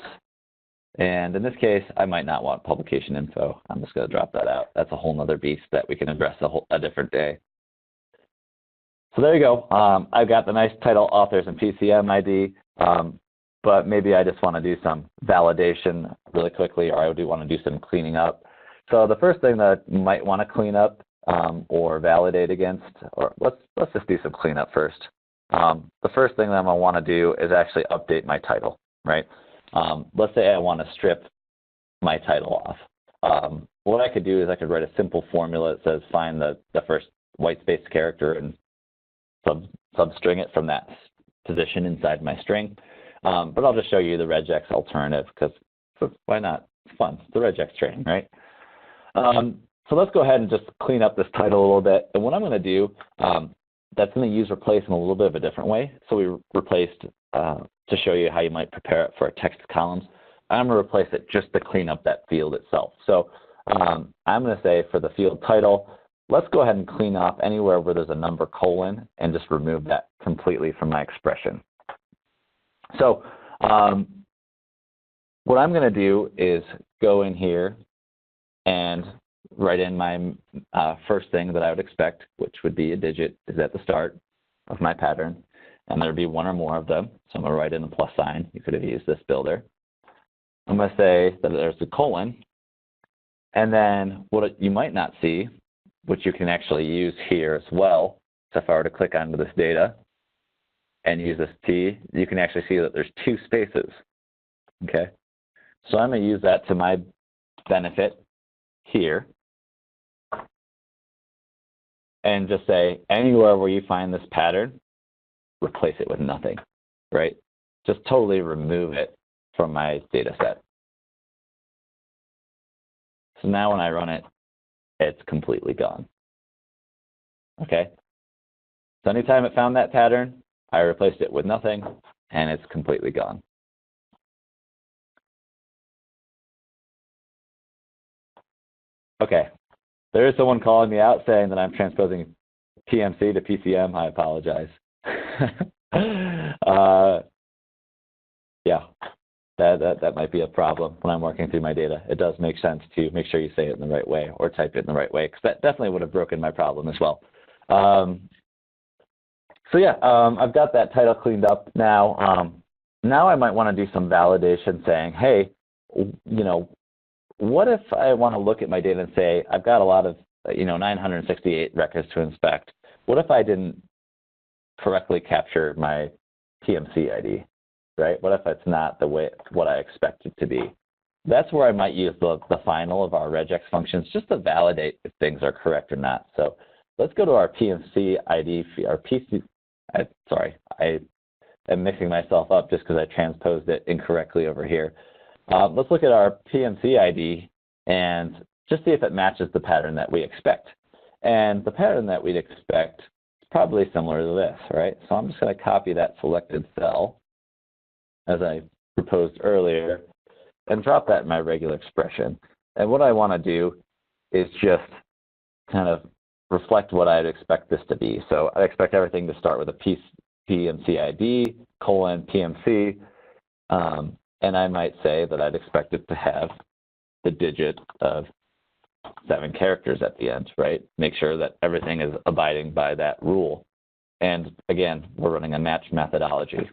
S1: and in this case, I might not want publication info. I'm just going to drop that out. That's a whole other beast that we can address a different day. So there you go. I've got the nice title, authors, and PCM ID, but maybe I just want to do some validation really quickly, or I do want to do some cleaning up. So the first thing that I might want to clean up or validate against, or let's just do some cleanup first. The first thing that I'm going to want to do is actually update my title, right? Let's say I want to strip my title off. What I could do is I could write a simple formula that says find the first white space character and substring it from that position inside my string. But I'll just show you the RegEx alternative because why not? It's fun. It's the RegEx training, right? So let's go ahead and just clean up this title a little bit. And what I'm going to do, that's going to use replace in a little bit of a different way. So we replaced, to show you how you might prepare it for text columns, I'm going to replace it just to clean up that field itself. So I'm going to say for the field title, let's go ahead and clean up anywhere where there's a number colon and just remove that completely from my expression. So what I'm going to do is go in here and write in my first thing that I would expect, which would be a digit is at the start of my pattern. And there would be one or more of them. So I'm going to write in a plus sign. You could have used this builder. I'm going to say that there's a colon. And then what you might not see, which you can actually use here as well, so if I were to click onto this data and use this T, you can actually see that there's two spaces. Okay? So I'm going to use that to my benefit here. And just say anywhere where you find this pattern, replace it with nothing, right? Just totally remove it from my data set. So now when I run it, it's completely gone. Okay? So anytime it found that pattern, I replaced it with nothing, and it's completely gone. Okay. There is someone calling me out saying that I'm transposing PMC to PCM. I apologize. Yeah, that might be a problem when I'm working through my data. It does make sense to make sure you say it in the right way or type it in the right way, because that definitely would have broken my problem as well. So yeah, I've got that title cleaned up now. Now I might want to do some validation saying, hey, you know, what if I want to look at my data and say, I've got a lot of, 968 records to inspect. What if I didn't correctly capture my PMC ID, right? What if it's not the way what I expect it to be? That's where I might use the final of our RegEx functions just to validate if things are correct or not. So let's go to our PMC ID, our PC, sorry, I am mixing myself up just because I transposed it incorrectly over here. Let's look at our PMC ID and just see if it matches the pattern that we expect. And the pattern that we'd expect is probably similar to this, right? So I'm just going to copy that selected cell, as I proposed earlier, and drop that in my regular expression. And what I want to do is just kind of reflect what I'd expect this to be. So I expect everything to start with a PMC ID, colon, PMC, and I might say that I'd expect it to have the digit of 7 characters at the end, right? Make sure that everything is abiding by that rule. And again, we're running a match methodology.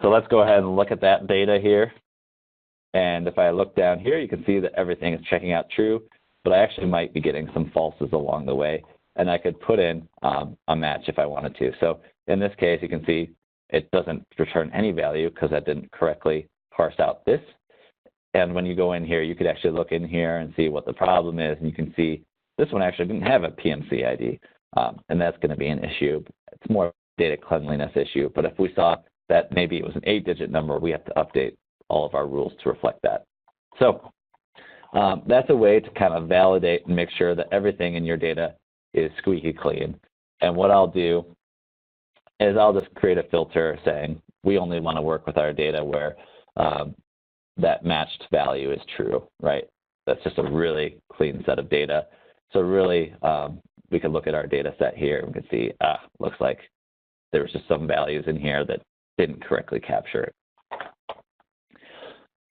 S1: So let's go ahead and look at that data here. And if I look down here, you can see that everything is checking out true, but I actually might be getting some falses along the way. And I could put in a match if I wanted to. So in this case, you can see it doesn't return any value because I didn't correctly parse out this. And when you go in here, you could actually look in here and see what the problem is. And you can see this one actually didn't have a PMC ID. And that's going to be an issue. It's more a data cleanliness issue. But if we saw that maybe it was an 8-digit number, we have to update all of our rules to reflect that. So that's a way to kind of validate and make sure that everything in your data is squeaky clean. And what I'll do is I'll just create a filter saying we only want to work with our data where that matched value is true, right? That's just a really clean set of data. So really, we can look at our data set here and we can see, looks like there was just some values in here that didn't correctly capture it.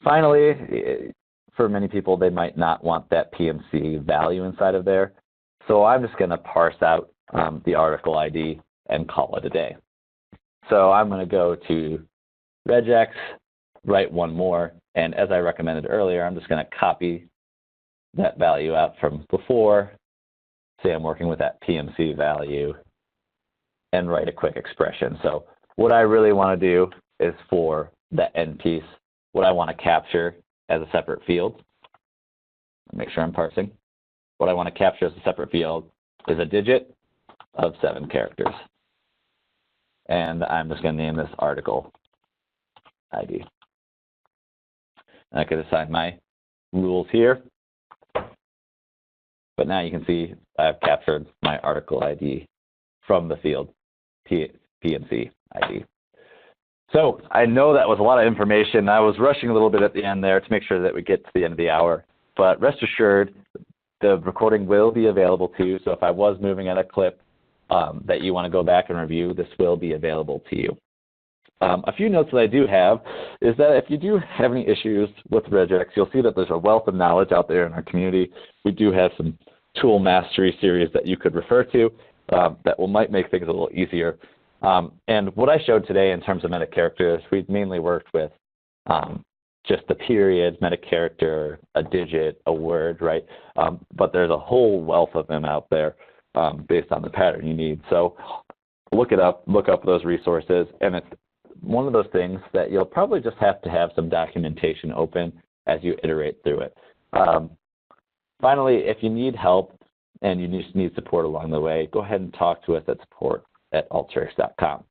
S1: Finally, for many people, they might not want that PMC value inside of there. So I'm just going to parse out the article ID and call it a day. So I'm going to go to RegEx, write one more, and as I recommended earlier, I'm just going to copy that value out from before. Say I'm working with that PMC value and write a quick expression. So what I really want to do is for that end piece, what I want to capture as a separate field. Make sure I'm parsing. What I want to capture as a separate field is a digit of 7 characters. And I'm just going to name this article ID. And I could assign my rules here. But now you can see I've captured my article ID from the field PMC ID. So I know that was a lot of information. I was rushing a little bit at the end there to make sure that we get to the end of the hour. But rest assured, the recording will be available to you. So if I was moving at a clip that you want to go back and review, this will be available to you. A few notes that I do have is that if you do have any issues with RegEx, you'll see that there's a wealth of knowledge out there in our community. We do have some tool mastery series that you could refer to that might make things a little easier. And what I showed today in terms of meta characters, we've mainly worked with just the period, meta character, a digit, a word, right? But there's a whole wealth of them out there based on the pattern you need. So look it up, look up those resources, and it's one of those things that you'll probably just have to have some documentation open as you iterate through it. Finally, if you need help and you just need support along the way, go ahead and talk to us at support@alteryx.com.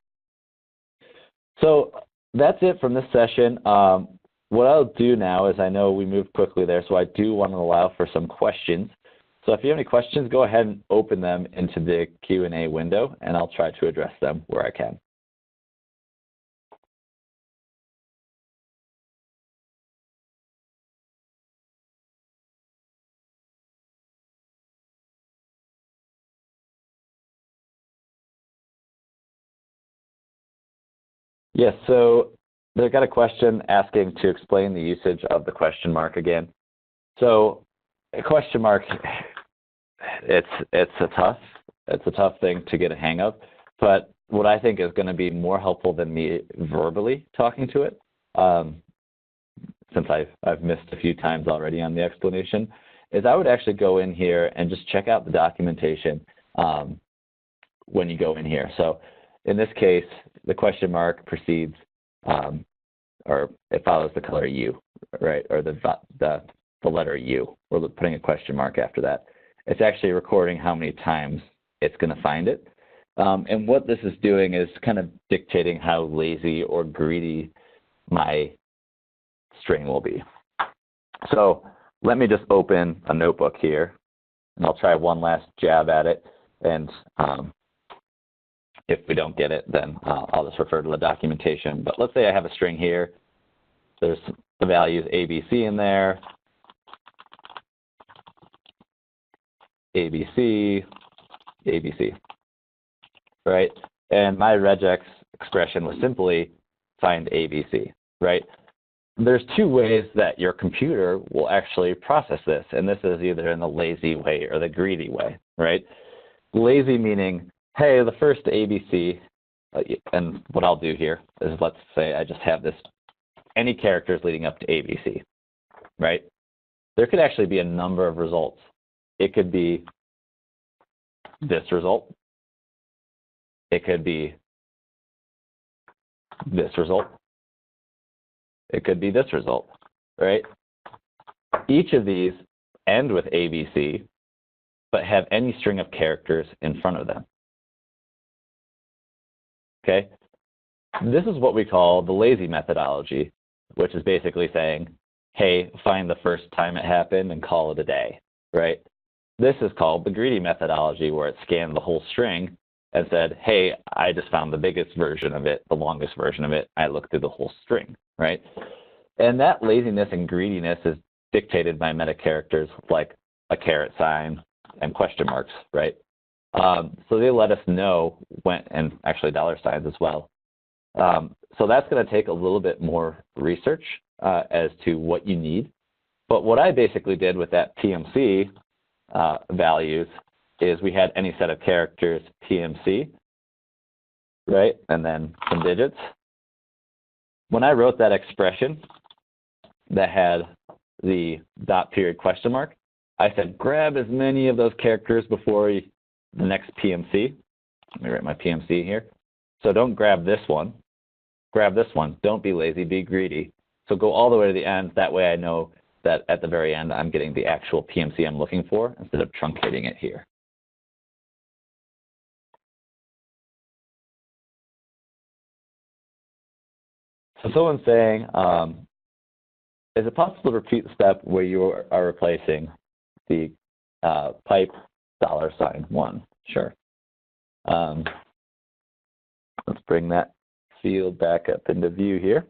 S1: So that's it from this session. What I'll do now is I know we moved quickly there, so I do want to allow for some questions. So if you have any questions, go ahead and open them into the Q&A window, and I'll try to address them where I can. Yes, so they've got a question asking to explain the usage of the question mark again. So a question mark, it's a tough thing to get a hang of, but what I think is going to be more helpful than me verbally talking to it, since I've missed a few times already on the explanation, is I would actually go in here and just check out the documentation when you go in here. So in this case, the question mark precedes, or it follows the color U, right, or the letter U. We're putting a question mark after that. It's actually recording how many times it's going to find it. And what this is doing is kind of dictating how lazy or greedy my string will be. So let me just open a notebook here, and I'll try one last jab at it. And if we don't get it, then I'll just refer to the documentation. But let's say I have a string here. There's the values ABC in there, ABC, ABC, right? And my regex expression was simply find ABC, right? There's two ways that your computer will actually process this, and this is either in the lazy way or the greedy way, right? Lazy meaning, hey, the first ABC, and what I'll do here is let's say I just have this, any characters leading up to ABC, right? There could actually be a number of results. It could be this result. It could be this result. It could be this result, right? Each of these end with ABC, but have any string of characters in front of them. Okay? This is what we call the lazy methodology which is basically saying, hey, find the first time it happened and call it a day, right? This is called the greedy methodology, where it scanned the whole string and said, hey, I just found the biggest version of it, the longest version of it. I looked through the whole string, right? And that laziness and greediness is dictated by meta characters like a caret sign and question marks, right? So they let us know when, and actually dollar signs as well. So that's going to take a little bit more research as to what you need. But what I basically did with that PMC values is we had any set of characters PMC, right? And then some digits. When I wrote that expression that had the dot period question mark, I said, grab as many of those characters before the next PMC. Let me write my PMC here. So don't grab this one. Grab this one. Don't be lazy, be greedy. So go all the way to the end. That way I know that at the very end I'm getting the actual PMC I'm looking for instead of truncating it here. So someone's saying, is it possible to repeat the step where you are replacing the pipe $1? Sure. Let's bring that field back up into view here.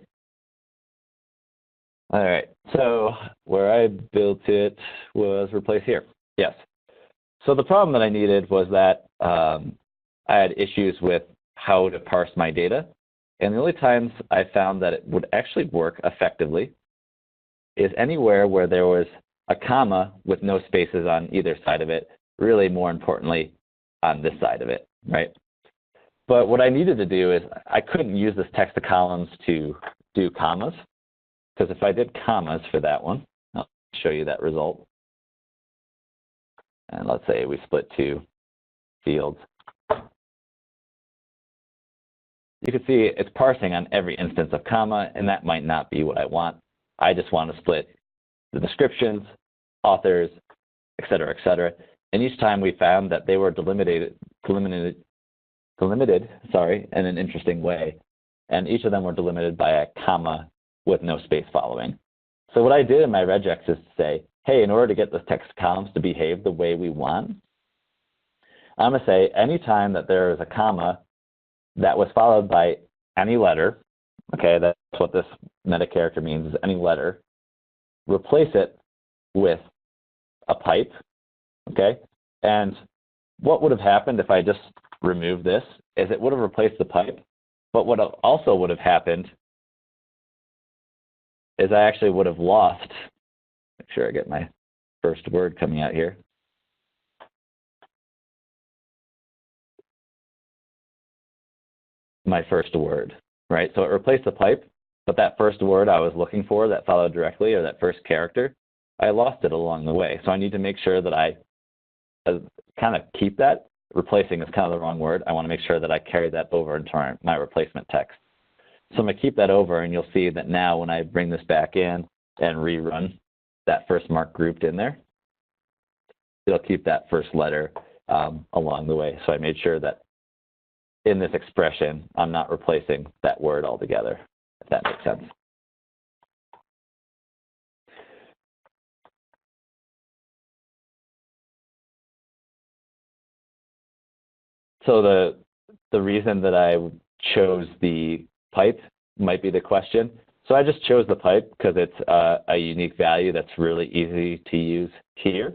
S1: All right, so where I built it was replace here. Yes. So the problem that I needed was that I had issues with how to parse my data. And the only times I found that it would actually work effectively is anywhere where there was a comma with no spaces on either side of it, really more importantly on this side of it, right? But what I needed to do is I couldn't use this text to columns to do commas, because if I did commas for that one, I'll show you that result. And let's say we split two fields. You can see it's parsing on every instance of comma, and that might not be what I want. I just want to split the descriptions, authors, et cetera, and each time we found that they were delimited in an interesting way, and each of them were delimited by a comma with no space following. So what I did in my regex is to say, hey, in order to get the text columns to behave the way we want, I'm going to say anytime that there is a comma that was followed by any letter, okay, that's what this meta character means, is any letter, replace it with a pipe, okay? And what would have happened if I just removed this is it would have replaced the pipe, but what also would have happened is I actually would have lost, make sure I get my first word coming out here. My first word, right? So it replaced the pipe, but that first word I was looking for that followed directly, or that first character, I lost it along the way. So I need to make sure that I kind of keep that. Replacing is kind of the wrong word. I want to make sure that I carry that over into my replacement text. So I'm going to keep that over, and you'll see that now when I bring this back in and rerun that first mark grouped in there, it'll keep that first letter along the way. So I made sure that in this expression, I'm not replacing that word altogether, if that makes sense. So the reason that I chose the pipe might be the question. So I just chose the pipe because it's a unique value that's really easy to use here.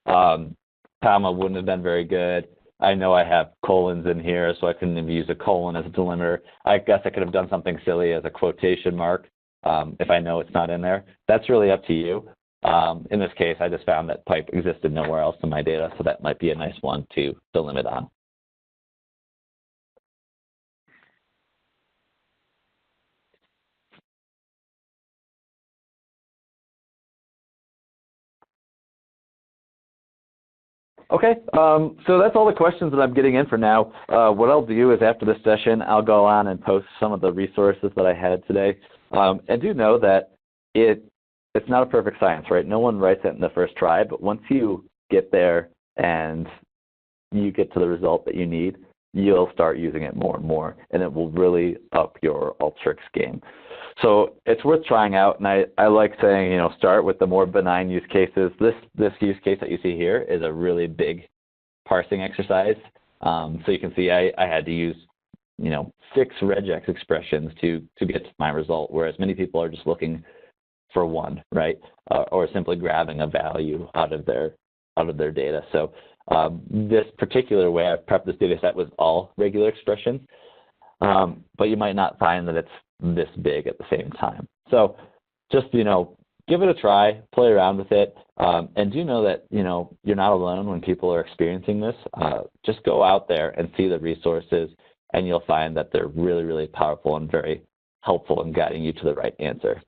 S1: Comma wouldn't have been very good. I know I have colons in here, so I couldn't have used a colon as a delimiter. I guess I could have done something silly as a quotation mark if I know it's not in there. That's really up to you. In this case, I just found that pipe existed nowhere else in my data, so that might be a nice one to delimit on. Okay, so that's all the questions that I'm getting in for now. What I'll do is after this session, I'll go on and post some of the resources that I had today. And do know that it's not a perfect science, right? No one writes it in the first try, but once you get there and you get to the result that you need, you'll start using it more and more, and it will really up your Alteryx game. So it's worth trying out, and I like saying, start with the more benign use cases. This use case that you see here is a really big parsing exercise. So you can see I had to use, 6 regex expressions to get to my result, whereas many people are just looking for one, right? Or simply grabbing a value out of their data. So this particular way I've prepped this data set with all regular expressions, but you might not find that it's this big at the same time. So just, give it a try, play around with it, and do know that, you're not alone when people are experiencing this. Just go out there and see the resources, and you'll find that they're really, really powerful and very helpful in guiding you to the right answer.